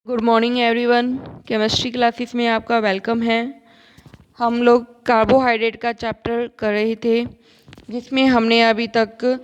Good morning everyone. Chemistry classes में आपका welcome है। हम लोग कार्बोहाइड्रेट का चैप्टर कर रहे थे जिसमें हमने अभी तक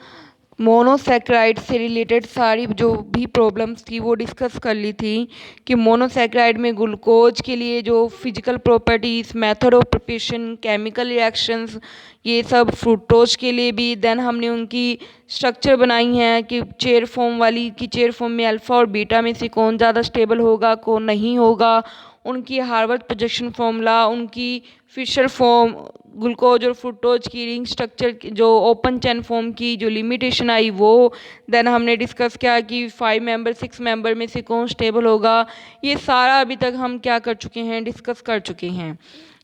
मोनोसैकेराइड से रिलेटेड सारी जो भी प्रॉब्लम्स थी वो डिस्कस कर ली थी कि मोनोसैकेराइड में ग्लूकोज के लिए जो physical properties, method of preparation, chemical reactions, ये सब फ्रूक्टोज के लिए भी। देन हमने उनकी स्ट्रक्चर बनाई हैं कि चेयर फॉर्म वाली कि चेयर फॉर्म में अल्फ़ा और बीटा में से कौन ज़्यादा स्टेबल होगा, कौन नहीं होगा, उनकी हार्वर्ड प्रोजेक्शन फॉर्मूला, उनकी फिशर फॉर्म, ग्लूकोज और फ्रूक्टोज की रिंग स्ट्रक्चर जो ओपन चेन फॉर्म की जो लिमिटेशन आई वो। देन हमने डिस्कस किया कि 5 मेंबर 6 मेंबर में से कौन स्टेबल होगा। ये सारा अभी तक हम क्या कर चुके हैं, डिस्कस कर चुके हैं।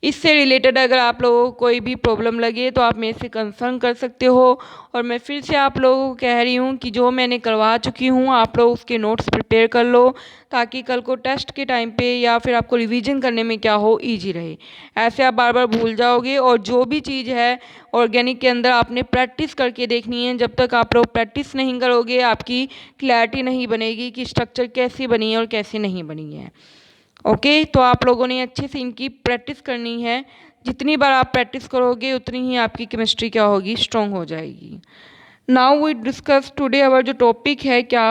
इससे रिलेटेड अगर आप लोगों को कोई भी प्रॉब्लम लगे तो आप मेरे से कंसर्न कर सकते हो। और मैं फिर से आप लोगों को कह रही हूँ कि जो मैंने करवा चुकी हूँ आप लोग उसके नोट्स प्रिपेयर कर लो ताकि कल को टेस्ट के टाइम पे या फिर आपको रिवीजन करने में क्या हो, ईजी रहे। ऐसे आप बार बार भूल जाओगे। और जो भी चीज़ है ऑर्गेनिक के अंदर आपने प्रैक्टिस करके देखनी है। जब तक आप लोग प्रैक्टिस नहीं करोगे आपकी क्लैरिटी नहीं बनेगी कि स्ट्रक्चर कैसी बनी है और कैसी नहीं बनी है। ओके, तो आप लोगों ने अच्छे से इनकी प्रैक्टिस करनी है। जितनी बार आप प्रैक्टिस करोगे उतनी ही आपकी केमिस्ट्री क्या होगी, स्ट्रॉन्ग हो जाएगी। Now we discuss today our जो टॉपिक है क्या,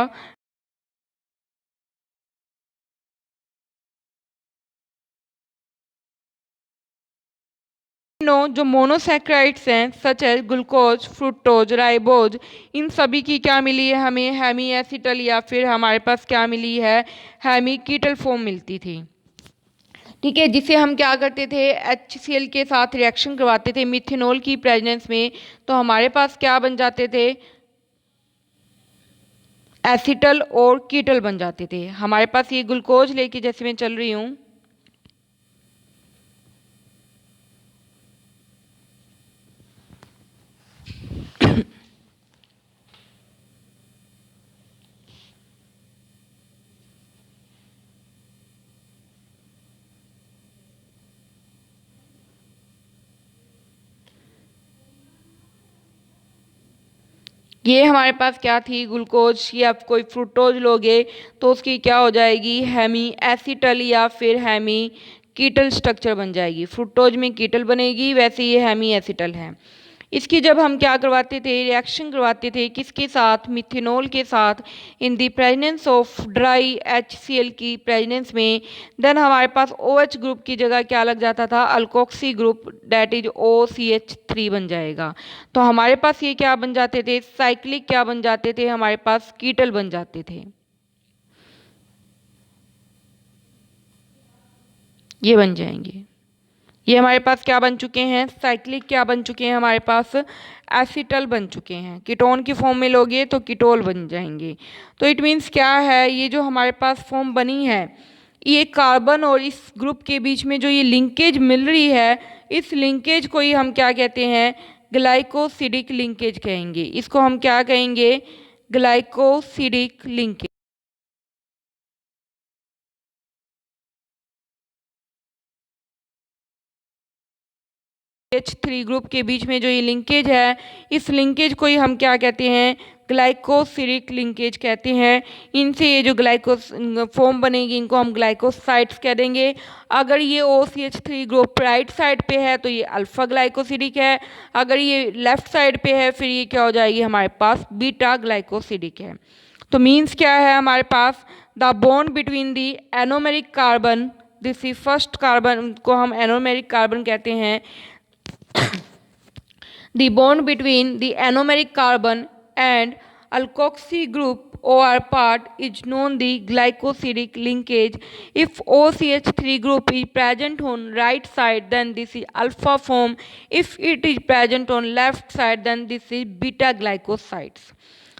जो मोनोसैकेराइड्स हैं such as glucose, fructose, ribose, इन सभी की क्या मिली है हमें, हेमी एसिटल या फिर हमारे पास क्या मिली है, हेमी कीटल फॉर्म मिलती थी। ठीक है, जिसे हम क्या करते थे, HCl के साथ रिएक्शन करवाते थे मिथेनॉल की प्रेजेंस में, तो हमारे पास क्या बन जाते थे, एसिटल और कीटल बन जाते थे। हमारे पास ये ग्लूकोज लेके जैसे मैं चल रही हूँ, ये हमारे पास क्या थी, ग्लूकोज या कोई फ्रुक्टोज लोगे तो उसकी क्या हो जाएगी, हेमी एसिटल या फिर हेमी कीटल स्ट्रक्चर बन जाएगी। फ्रुक्टोज में कीटल बनेगी, वैसे ये हेमी एसिटल है। इसकी जब हम क्या करवाते थे, रिएक्शन करवाते थे किसके साथ, मिथेनॉल के साथ, in the presence of dry HCl की प्रेजेंस में, देन हमारे पास OH ग्रुप की जगह क्या लग जाता था, alkoxy group, date is OCH3 बन जाएगा। तो हमारे पास ये क्या बन जाते थे, साइक्लिक क्या बन जाते थे, हमारे पास कीटल बन जाते थे। ये बन जाएंगे, ये हमारे पास क्या बन चुके हैं, साइक्लिक क्या बन चुके हैं, हमारे पास एसिटल बन चुके हैं। कीटोन की फॉर्म में लोगे तो कीटोल बन जाएंगे। तो इट मीन्स क्या है, ये जो हमारे पास फॉर्म बनी है, ये कार्बन और इस ग्रुप के बीच में जो ये लिंकेज मिल रही है, इस लिंकेज को ही हम क्या कहते हैं, ग्लाइकोसिडिक लिंकेज कहेंगे। इसको हम क्या कहेंगे, ग्लाइकोसिडिक लिंकेज। H3 ग्रुप के बीच में जो ये लिंकेज है, इस लिंकेज को ही हम क्या कहते हैं, ग्लाइकोसिडिक लिंकेज कहते हैं। इनसे ये जो ग्लाइकोस फॉर्म बनेगी इनको हम ग्लाइकोसाइड्स कह देंगे। अगर ये OCH3 ग्रुप राइट साइड पे है तो ये अल्फा ग्लाइकोसिडिक है, अगर ये लेफ्ट साइड पे है फिर ये क्या हो जाएगी, हमारे पास बीटा ग्लाइकोसिडिक है। तो मीन्स क्या है हमारे पास, the bond between the anomeric carbon, this is first carbon को हम एनोमेरिक कार्बन कहते हैं। The bond between the anomeric carbon and alkoxy group OR part is known the glycosidic linkage. If OCH3 group is present on right side then this is alpha form. If it is present on left side then this is beta glycosides.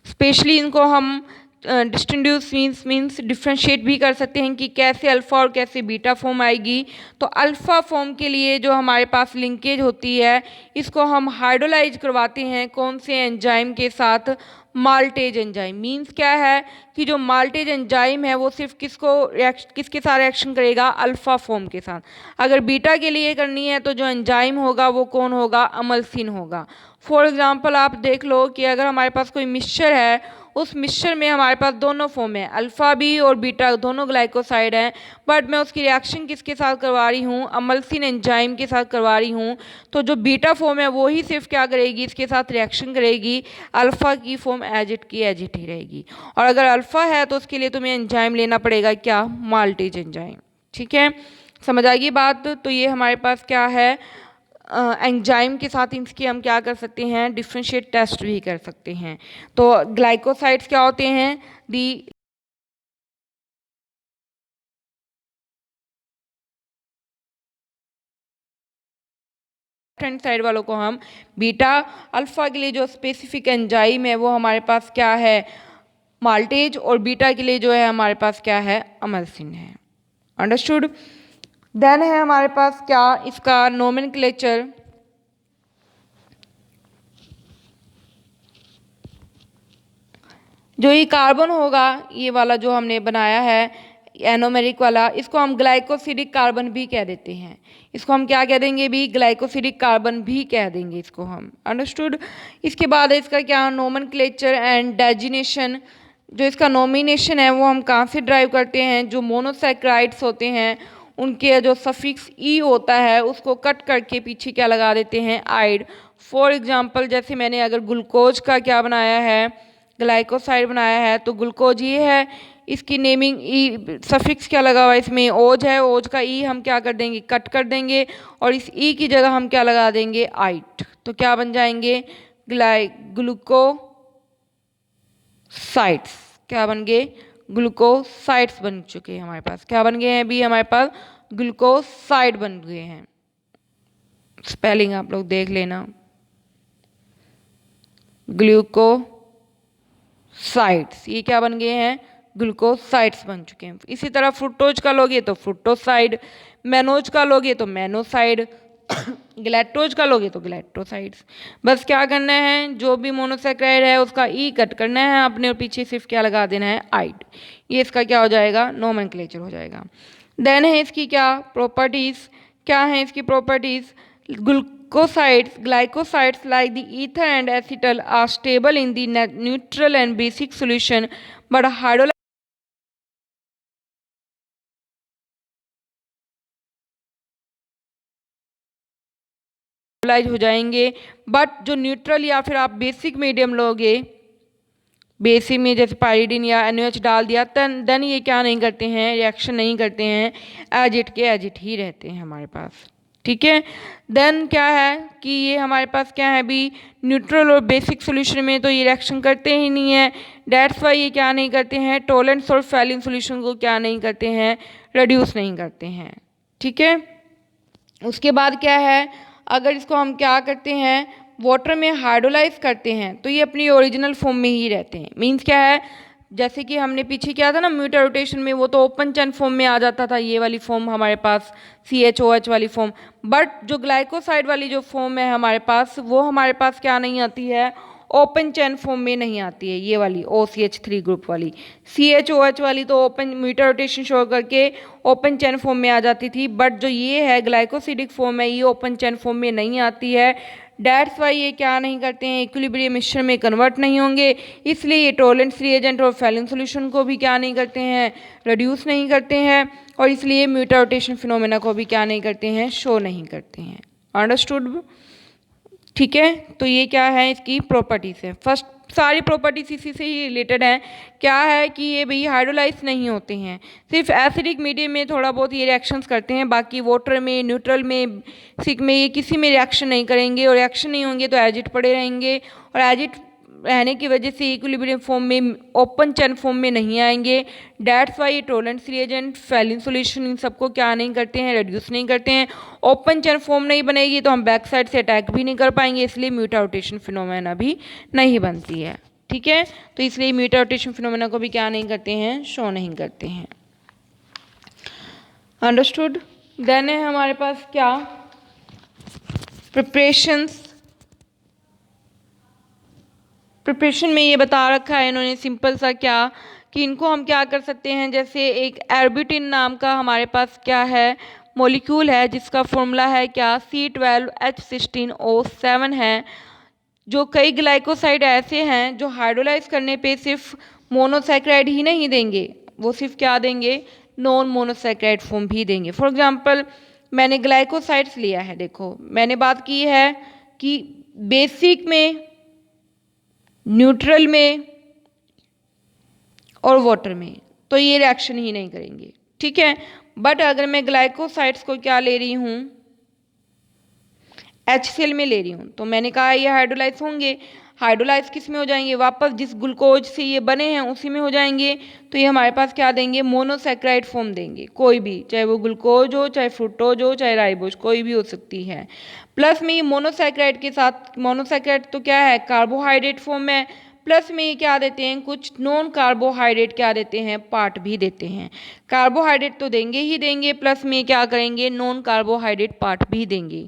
Specially इनको हम distinguish means differentiate भी कर सकते हैं कि कैसे alpha और कैसे बीटा फॉर्म आएगी। तो अल्फ़ा फॉर्म के लिए जो हमारे पास लिंकेज होती है इसको हम हाइड्रोलाइज करवाते हैं कौन से एंजाइम के साथ, माल्टेज एंजाइम। मीन्स क्या है कि जो माल्टेज एंजाइम है वो सिर्फ किसके साथ रिएक्शन करेगा, अल्फ़ा फॉर्म के साथ। अगर बीटा के लिए करनी है तो जो एंजाइम होगा वो कौन होगा, अमलसिन होगा। फॉर एग्जांपल आप देख लो कि अगर हमारे पास कोई मिक्सचर है उस मिक्सचर में हमारे पास दोनों फॉर्म है, अल्फ़ा बी और बीटा दोनों ग्लाइकोसाइड हैं, बट मैं उसकी रिएक्शन किसके साथ करवा रही हूँ, अमलसिन एंजाइम के साथ करवा रही हूँ। तो जो बीटा फॉर्म है वो ही सिर्फ क्या करेगी, इसके साथ रिएक्शन करेगी, अल्फ़ा की फॉर्म एज इट की एज इट ही रहेगी। और अगर अल्फ़ा है तो उसके लिए तुम्हें एंजाइम लेना पड़ेगा, क्या, माल्टेज एंजाइम। ठीक है, समझ आएगी बात। तो ये हमारे पास क्या है, एंजाइम के साथ इसकी हम क्या कर सकते हैं, डिफरेंशिएट टेस्ट भी कर सकते हैं। तो ग्लाइकोसाइड्स क्या होते हैं, दी हैंड साइड वालों को हम बीटा, अल्फा के लिए जो स्पेसिफिक एंजाइम है वो हमारे पास क्या है, माल्टेज, और बीटा के लिए जो है हमारे पास क्या है, अमलसिन है। अंडरस्टूड। देन है हमारे पास क्या, इसका नोमेनक्लेचर। जो ये कार्बन होगा, ये वाला जो हमने बनाया है एनोमेरिक वाला, इसको हम ग्लाइकोसिडिक कार्बन भी कह देते हैं। इसको हम क्या कह देंगे भी, ग्लाइकोसिडिक कार्बन भी कह देंगे इसको हम। अंडरस्टूड। इसके बाद है इसका क्या, नोमेनक्लेचर एंड डेजिनेशन। जो इसका नॉमिनेशन है वो हम कहाँ से ड्राइव करते हैं, जो मोनोसैक्राइड्स होते हैं उनके जो सफिक्स ई होता है उसको कट करके पीछे क्या लगा देते हैं, आइड। फॉर एग्जाम्पल जैसे मैंने अगर ग्लूकोज का क्या बनाया है, ग्लाइकोसाइड बनाया है, तो ग्लूकोज ये है, इसकी नेमिंग ई सफिक्स क्या लगा हुआ है इसमें, ओज है, ओज का ई हम क्या कर देंगे, कट कर देंगे, और इस ई की जगह हम क्या लगा देंगे, आइट। तो क्या बन जाएंगे, ग्लूकोसाइड्स। क्या बन गए, ग्लूकोसाइड्स बन चुके हैं हमारे पास। क्या बन गए हैं भी, हमारे पास ग्लूकोसाइड बन गए हैं। स्पेलिंग आप लोग देख लेना, ग्लूकोसाइड्स, ये क्या बन गए हैं, ग्लूकोसाइड्स बन चुके हैं। इसी तरह फ्रुक्टोज का लोगे तो फ्रुक्टोसाइड, मैनोज का लोगे तो मैनोसाइड, ग्लैक्टोज का लोगे तो ग्लैक्टोसाइड्स। बस क्या करना है, जो भी मोनोसैक्राइड है उसका ई कट करना है आपने, और पीछे सिर्फ क्या लगा देना है, आइड। ये इसका क्या हो जाएगा, नोमेनक्लेचर हो जाएगा। देन है इसकी क्या प्रॉपर्टीज, क्या है इसकी properties, glycosides like the ether and acetal are stable in the neutral and basic solution, but hydrolyzed हो जाएंगे। बट जो न्यूट्रल या फिर आप बेसिक मीडियम लोगे, बेसिक में जैसे पाइरिडिन या NaOH डाल दिया, देन ये क्या नहीं करते हैं, रिएक्शन नहीं करते हैं, एज इट के एज इट ही रहते हैं हमारे पास। ठीक है। देन क्या है कि ये हमारे पास क्या है भी, न्यूट्रल और बेसिक सॉल्यूशन में तो ये रिएक्शन करते ही नहीं है, डेट्स वाई ये क्या नहीं करते हैं, टोलेंट्स और फैलिन सॉल्यूशन को क्या नहीं करते हैं, रिड्यूस नहीं करते हैं। ठीक है। उसके बाद क्या है, अगर इसको हम क्या करते हैं, वाटर में हाइड्रोलाइज करते हैं तो ये अपनी ओरिजिनल फॉर्म में ही रहते हैं। मीन्स क्या है, जैसे कि हमने पीछे किया था ना म्यूटा रोटेशन में, वो तो ओपन चेन फॉर्म में आ जाता था, ये वाली फॉर्म हमारे पास CHOH वाली फॉर्म। बट जो ग्लाइकोसाइड वाली जो फॉर्म है हमारे पास, वो हमारे पास क्या नहीं आती है, ओपन चेन फॉर्म में नहीं आती है, ये वाली OCH3 ग्रुप वाली। CHOH वाली तो ओपन म्यूटा रोटेशन शो करके ओपन चेन फॉर्म में आ जाती थी, बट जो ये है ग्लाइकोसिडिक फॉर्म है, ये ओपन चेन फॉर्म में नहीं आती है। डेट्स वाई ये क्या नहीं करते हैं, इक्विलिब्रियम मिक्सचर में कन्वर्ट नहीं होंगे, इसलिए ये टोलेंट्स रिएजेंट और फैलिन सॉल्यूशन को भी क्या नहीं करते हैं, रिड्यूस नहीं करते हैं, और इसलिए म्यूटा रोटेशन फिनोमेना को भी क्या नहीं करते हैं, शो नहीं करते हैं। अंडरस्टूड। ठीक है। तो ये क्या है, इसकी प्रॉपर्टीज़ है। फर्स्ट सारी प्रॉपर्टीज इसी से ही रिलेटेड हैं। क्या है कि ये भी हाइड्रोलाइज नहीं होते हैं, सिर्फ एसिडिक मीडियम में थोड़ा बहुत ये रिएक्शंस करते हैं, बाकी वाटर में, न्यूट्रल में, सिक में, ये किसी में रिएक्शन नहीं करेंगे, और रिएक्शन नहीं होंगे तो एजिड पड़े रहेंगे, और एजिड रहने की वजह से इक्विलिब्रियम फॉर्म में, ओपन चेन फॉर्म में नहीं आएंगे। That's why Tollens reagent, Fehling solution, इन सबको क्या नहीं करते हैं, रिड्यूस नहीं करते हैं। ओपन चेन फॉर्म नहीं बनेगी तो हम बैक साइड से अटैक भी नहीं कर पाएंगे, इसलिए म्यूटा रोटेशन फिनोमेना भी नहीं बनती है। ठीक है। तो इसलिए म्यूटा रोटेशन फिनोमेना को भी क्या नहीं करते हैं, शो नहीं करते हैं। अंडरस्टूड। देन है हमारे पास क्या, प्रिपरेशन में ये बता रखा है इन्होंने सिंपल सा क्या, कि इनको हम क्या कर सकते हैं, जैसे एक एर्बिटिन नाम का हमारे पास क्या है, मॉलिक्यूल है, जिसका फॉर्मूला है क्या, C12H16O7 है। जो कई ग्लाइकोसाइड ऐसे हैं जो हाइड्रोलाइज करने पे सिर्फ मोनोसैकेराइड ही नहीं देंगे, वो सिर्फ क्या देंगे, नॉन मोनोसैकेराइड फॉर्म भी देंगे। फॉर एग्जांपल मैंने ग्लाइकोसाइड्स लिया है, देखो मैंने बात की है कि बेसिक में, न्यूट्रल में और वाटर में, तो ये रिएक्शन ही नहीं करेंगे, ठीक है। बट अगर मैं ग्लाइकोसाइड्स को क्या ले रही हूँ, HCl में ले रही हूँ, तो मैंने कहा ये हाइड्रोलाइज होंगे। हाइड्रोलाइज किस में हो जाएंगे, वापस जिस ग्लूकोज से ये बने हैं उसी में हो जाएंगे। तो ये हमारे पास क्या देंगे, मोनोसैकेराइड फॉर्म देंगे, कोई भी, चाहे वो ग्लूकोज हो, चाहे फ्रुक्टोज हो, चाहे राइबोज, कोई भी हो सकती है। प्लस में ये मोनोसैकेराइड के साथ, मोनोसैकेराइड तो क्या है, कार्बोहाइड्रेट फॉर्म है, प्लस में ये क्या देते हैं, कुछ नॉन कार्बोहाइड्रेट क्या देते हैं, पार्ट भी देते हैं। कार्बोहाइड्रेट तो देंगे ही देंगे, प्लस में क्या करेंगे, नॉन कार्बोहाइड्रेट पार्ट भी देंगे।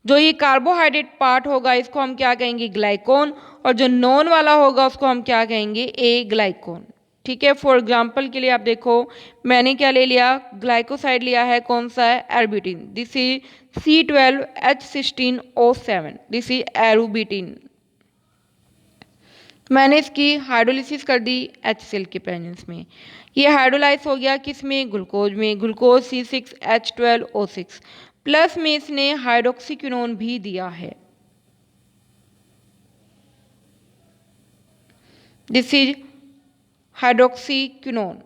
जो ये कार्बोहाइड्रेट पार्ट होगा इसको हम क्या कहेंगे, ग्लाइकोन, और जो नॉन वाला होगा उसको हम क्या कहेंगे, ए ग्लाइकोन, ठीक है। फॉर एग्जांपल के लिए आप देखो, मैंने क्या ले लिया, ग्लाइकोसाइड लिया है, कौन सा है, arbutin, this is C12H16O7, this is arbutin. मैंने इसकी हाइड्रोलिसिस कर दी HCl के प्रेजेंस में, ये हाइड्रोलाइज हो गया किस में, ग्लूकोज में, ग्लूकोज C6H12O6, प्लस में इसने हाइड्रोक्सीक्विनोन भी दिया है, दिस इज हाइड्रोक्सीक्विनोन,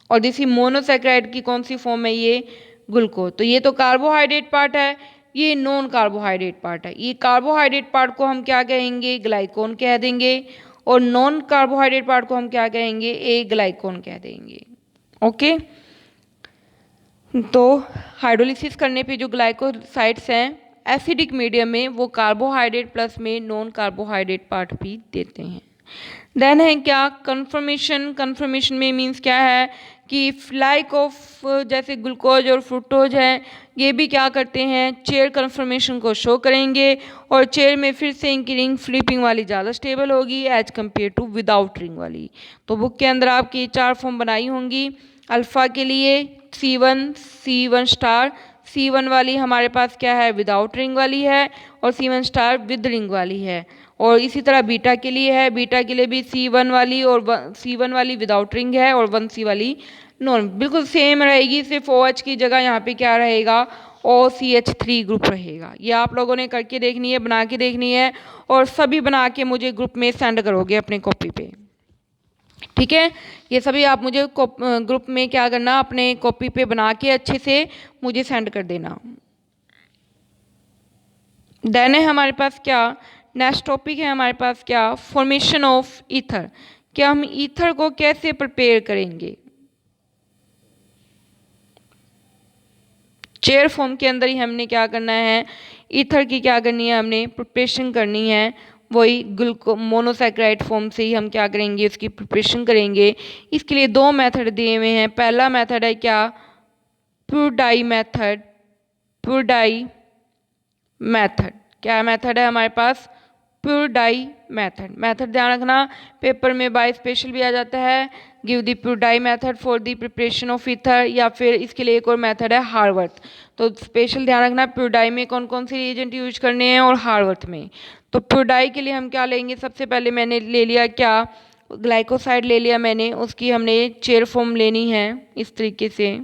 और दिस इज मोनोसैकेराइड की कौन सी फॉर्म है, ये ग्लूकोज। तो ये तो कार्बोहाइड्रेट पार्ट है, ये नॉन कार्बोहाइड्रेट पार्ट है। ये कार्बोहाइड्रेट पार्ट को हम क्या कहेंगे, ग्लाइकोन कह देंगे, और नॉन कार्बोहाइड्रेट पार्ट को हम क्या कहेंगे, ए ग्लाइकोन कह देंगे, ओके। तो हाइड्रोलिसिस करने पे जो ग्लाइकोसाइड्स हैं एसिडिक मीडियम में, वो कार्बोहाइड्रेट प्लस में नॉन कार्बोहाइड्रेट पार्ट भी देते हैं। देन है क्या, कन्फर्मेशन। कन्फर्मेशन में मीन्स क्या है कि लाइक ऑफ, जैसे ग्लूकोज और फ्रुक्टोज है, ये भी क्या करते हैं, चेयर कन्फर्मेशन को शो करेंगे, और चेयर में फिर से इनकी रिंग फ्लिपिंग वाली ज़्यादा स्टेबल होगी as compared to without ring वाली। तो बुक के अंदर आपकी 4 फॉर्म बनाई होंगी। अल्फ़ा के लिए C1 स्टार, C1 वाली हमारे पास क्या है, विदाउट रिंग वाली है, और C1 स्टार विद रिंग वाली है। और इसी तरह बीटा के लिए है, बीटा के लिए भी C1 वाली और C1 वाली विदाउट रिंग है, और 1C वाली नॉन, बिल्कुल सेम रहेगी, सिर्फ OH की जगह यहाँ पे क्या रहेगा, OCH3 ग्रुप रहेगा। ये आप लोगों ने करके देखनी है, बना के देखनी है, और सभी बना के मुझे ग्रुप में सेंड करोगे अपने कॉपी पे, ठीक है। ये सभी आप मुझे ग्रुप में क्या करना, अपने कॉपी पे बना के अच्छे से मुझे सेंड कर देना। देन है हमारे पास क्या, नेक्स्ट टॉपिक है हमारे पास क्या, फॉर्मेशन ऑफ ईथर। क्या हम ईथर को कैसे प्रिपेयर करेंगे, चेयर फॉर्म के अंदर ही हमने क्या करना है, ईथर की क्या करनी है, हमने प्रिपरेशन करनी है, वही मोनोसैकेराइड फॉर्म से ही हम क्या करेंगे, उसकी प्रिपरेशन करेंगे। इसके लिए 2 मेथड दिए हुए हैं। पहला मेथड है क्या, pure dye method, pure dye method. क्या मेथड है हमारे पास, प्योर डाई मेथड। मेथड ध्यान रखना, पेपर में बाय स्पेशल भी आ जाता है, give the pure dye method for the preparation of ether, या फिर इसके लिए एक और मेथड है हार्वर्थ। तो स्पेशल ध्यान रखना, प्योर डाई में कौन कौन से रिएजेंट यूज करने हैं, और हार्वर्थ में। तो प्योर डाई के लिए हम क्या लेंगे, सबसे पहले मैंने ले लिया क्या, ग्लाइकोसाइड ले लिया मैंने, उसकी हमने चेयर फॉर्म लेनी है इस तरीके से,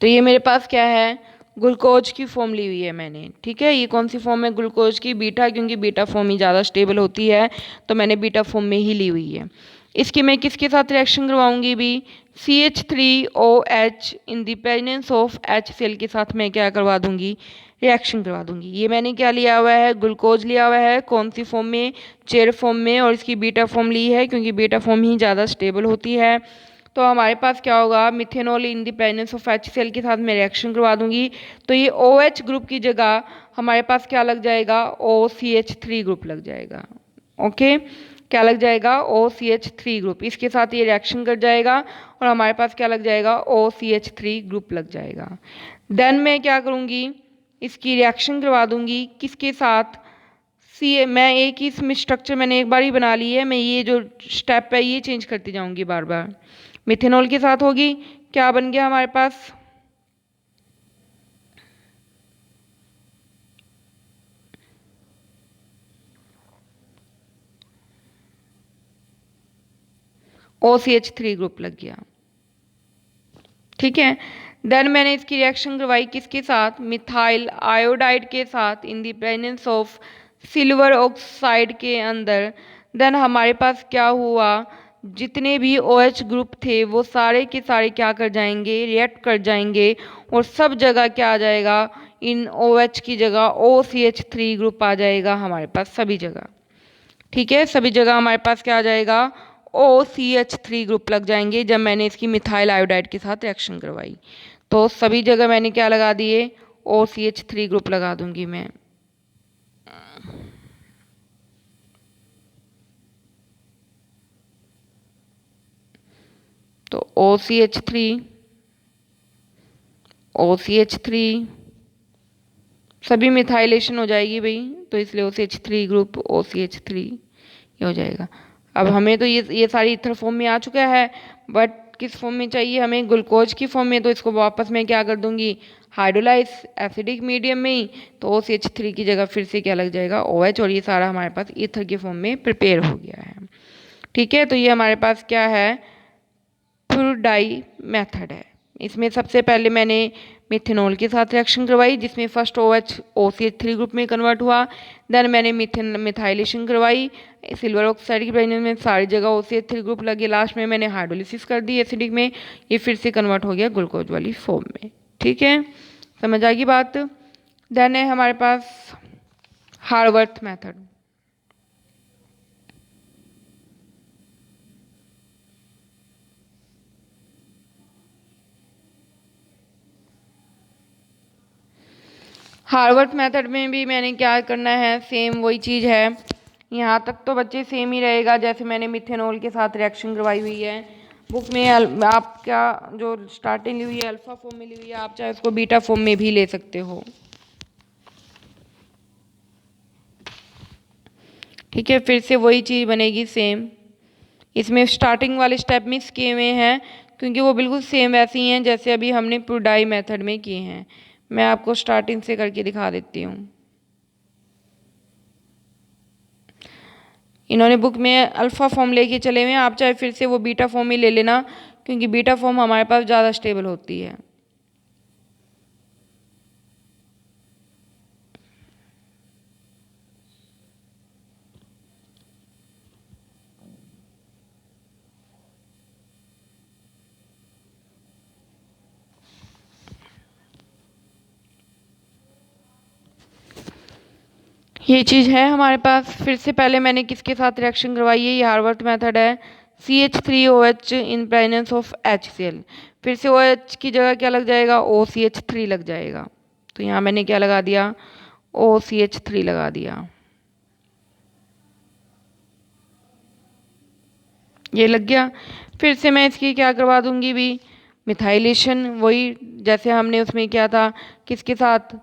तो ये मेरे पास क्या है, ग्लूकोज की फॉर्म ली हुई है मैंने, ठीक है। ये कौन सी फॉर्म है, ग्लूकोज की, बीटा, क्योंकि बीटा फॉर्म ही ज़्यादा स्टेबल होती है, तो मैंने बीटा फॉर्म में ही ली हुई है। इसकी मैं किसके साथ रिएक्शन करवाऊंगी भी, CH3OH in the presence of HCl के साथ मैं क्या करवा दूंगी, रिएक्शन करवा दूंगी। ये मैंने क्या लिया हुआ है, ग्लूकोज लिया हुआ है, कौन सी फॉर्म में, चेयर फॉर्म में, और इसकी बीटा फॉर्म ली है क्योंकि बीटा फॉर्म ही ज़्यादा स्टेबल होती है। तो हमारे पास क्या होगा, methanol in the presence of HCl के साथ मैं रिएक्शन करवा दूंगी, तो ये OH ग्रुप की जगह हमारे पास क्या लग जाएगा, OCH3 ग्रुप लग जाएगा, ओके। क्या लग जाएगा, OCH3 ग्रुप। इसके साथ ये रिएक्शन कर जाएगा और हमारे पास क्या लग जाएगा, OCH3 ग्रुप लग जाएगा। देन मैं क्या करूँगी, इसकी रिएक्शन करवा दूंगी किसके साथ, मैं एक ही इसमें स्ट्रक्चर मैंने एक बार ही बना ली है, मैं ये जो स्टेप है ये चेंज करती जाऊंगी बार बार। मिथेनॉल के साथ होगी, क्या बन गया हमारे पास, OCH3 ग्रुप लग गया। ठीक है। देन मैंने इसकी रिएक्शन करवाई किसके साथ, मिथाइल आयोडाइड के साथ in the presence of silver oxide के अंदर। देन हमारे पास क्या हुआ, जितने भी OH ग्रुप थे वो सारे के सारे क्या कर जाएंगे, रिएक्ट कर जाएंगे और सब जगह क्या आ जाएगा, इन OH की जगह OCH3 ग्रुप आ जाएगा हमारे पास सभी जगह। ठीक है, सभी जगह हमारे पास क्या आ जाएगा, OCH3 ग्रुप लग जाएंगे जब मैंने इसकी मिथाइल आयोडाइड के साथ रिएक्शन करवाई। तो सभी जगह मैंने क्या लगा दिए, OCH3 ग्रुप लगा दूंगी मैं। तो OCH3 सभी मिथाइलेशन हो जाएगी भाई, तो इसलिए OCH3 ग्रुप OCH3 ये हो जाएगा। अब हमें तो ये सारी इथर फॉर्म में आ चुका है, बट किस फॉर्म में चाहिए हमें, ग्लूकोज की फॉर्म में। तो इसको वापस मैं क्या कर दूंगी, हाइड्रोलाइज एसिडिक मीडियम में ही, तो OCH3 की जगह फिर से क्या लग जाएगा, OH, और ये सारा हमारे पास ईथर के फॉर्म में प्रिपेयर हो गया है। ठीक है, तो ये हमारे पास क्या है, प्योर डाई मेथड है। इसमें सबसे पहले मैंने मिथेनॉल के साथ रिएक्शन करवाई जिसमें फर्स्ट OH OCH3 ग्रुप में कन्वर्ट हुआ। देन मैंने मिथाइलेशन करवाई सिल्वर ऑक्साइड की प्रेजेंस में, सारी जगह OCH3 ग्रुप लगे। लास्ट में मैंने हाइड्रोलिसिस कर दी एसिडिक में, ये फिर से कन्वर्ट हो गया ग्लूकोज वाली फॉर्म में। ठीक है, समझ आ गई बात। देन है हमारे पास हार्वर्थ मेथड। हार्वर्थ मेथड में भी मैंने क्या करना है, सेम वही चीज़ है। यहाँ तक तो बच्चे सेम ही रहेगा जैसे मैंने मिथेनॉल के साथ रिएक्शन करवाई हुई है। बुक में आपका जो स्टार्टिंग ली हुई है अल्फा फॉर्म में ली हुई है, आप चाहे उसको बीटा फॉर्म में भी ले सकते हो। ठीक है, फिर से वही चीज़ बनेगी सेम। इसमें स्टार्टिंग वाले स्टेप मिस किए हुए हैं क्योंकि वो बिल्कुल सेम वैसे ही हैं जैसे अभी हमने प्रूडाई मेथड में किए हैं। मैं आपको स्टार्टिंग से करके दिखा देती हूँ। इन्होंने बुक में अल्फ़ा फॉर्म लेके चले हुए हैं, आप चाहे फिर से वो बीटा फॉर्म ही ले लेना क्योंकि बीटा फॉर्म हमारे पास ज़्यादा स्टेबल होती है। ये चीज़ है हमारे पास। फिर से पहले मैंने किसके साथ रिएक्शन करवाई है, ये हार्वर्थ मेथड है। CH3OH in presence of HCl, फिर से OH की जगह क्या लग जाएगा, OCH3 लग जाएगा। तो यहाँ मैंने क्या लगा दिया, OCH3 लगा दिया, ये लग गया। फिर से मैं इसकी क्या करवा दूंगी भी, मिथाइलेशन, वही जैसे हमने उसमें किया था किसके साथ,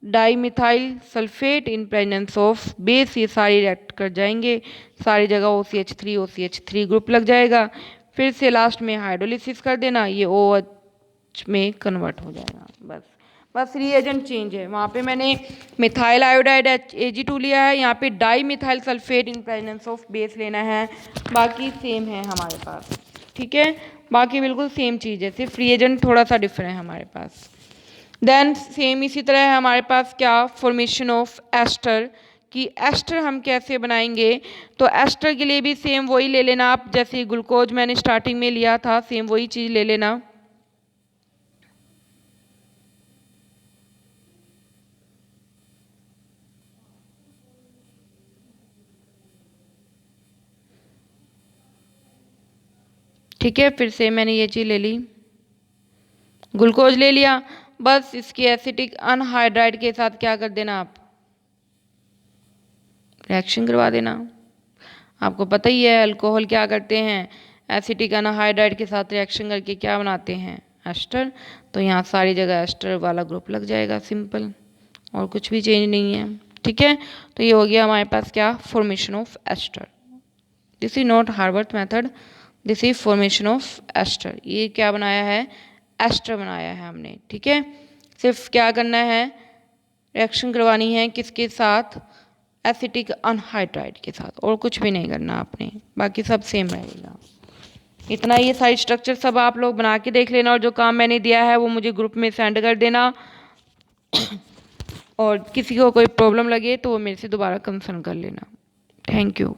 di methyl sulphate in presence of base, ये सारी रिएक्ट कर जाएंगे, सारी जगह OCH3 ग्रुप लग जाएगा। फिर से लास्ट में हाइड्रोलिसिस कर देना, ये OH में कन्वर्ट हो जाएगा। बस रिएजेंट चेंज है। वहाँ पे मैंने मिथाइल आयोडाइड Ag2 लिया है, यहाँ पे di methyl sulphate in presence of base लेना है। बाकी सेम है हमारे पास। ठीक है, बाकी बिल्कुल सेम चीज़ है, सिर्फ रिएजेंट थोड़ा सा डिफरेंट है हमारे पास। देन सेम इसी तरह है हमारे पास क्या, फॉर्मेशन ऑफ एस्टर, कि एस्टर हम कैसे बनाएंगे। तो एस्टर के लिए भी सेम वही ले लेना आप, जैसे ग्लूकोज मैंने स्टार्टिंग में लिया था, सेम वही चीज़ ले लेना। ठीक है, फिर से मैंने ये चीज़ ले ली, ग्लूकोज ले लिया। बस इसकी एसिटिक अनहाइड्राइड के साथ क्या कर देना, आप रिएक्शन करवा देना। आपको पता ही है अल्कोहल क्या करते हैं, एसिटिक अनहाइड्राइड के साथ रिएक्शन करके क्या बनाते हैं, एस्टर। तो यहाँ सारी जगह एस्टर वाला ग्रुप लग जाएगा, सिंपल, और कुछ भी चेंज नहीं है। ठीक है, तो ये हो गया हमारे पास क्या, formation of ester. This is not Haworth method, this is formation of ester. ये क्या बनाया है, एस्टर बनाया है हमने। ठीक है, सिर्फ क्या करना है, रिएक्शन करवानी है किसके साथ, एसिटिक अनहाइड्राइड के साथ, और कुछ भी नहीं करना आपने, बाकी सब सेम रहेगा। इतना, ये सारी स्ट्रक्चर सब आप लोग बना के देख लेना, और जो काम मैंने दिया है वो मुझे ग्रुप में सेंड कर देना। और किसी को कोई प्रॉब्लम लगे तो वो मेरे से दोबारा कंसर्न कर लेना। Thank you.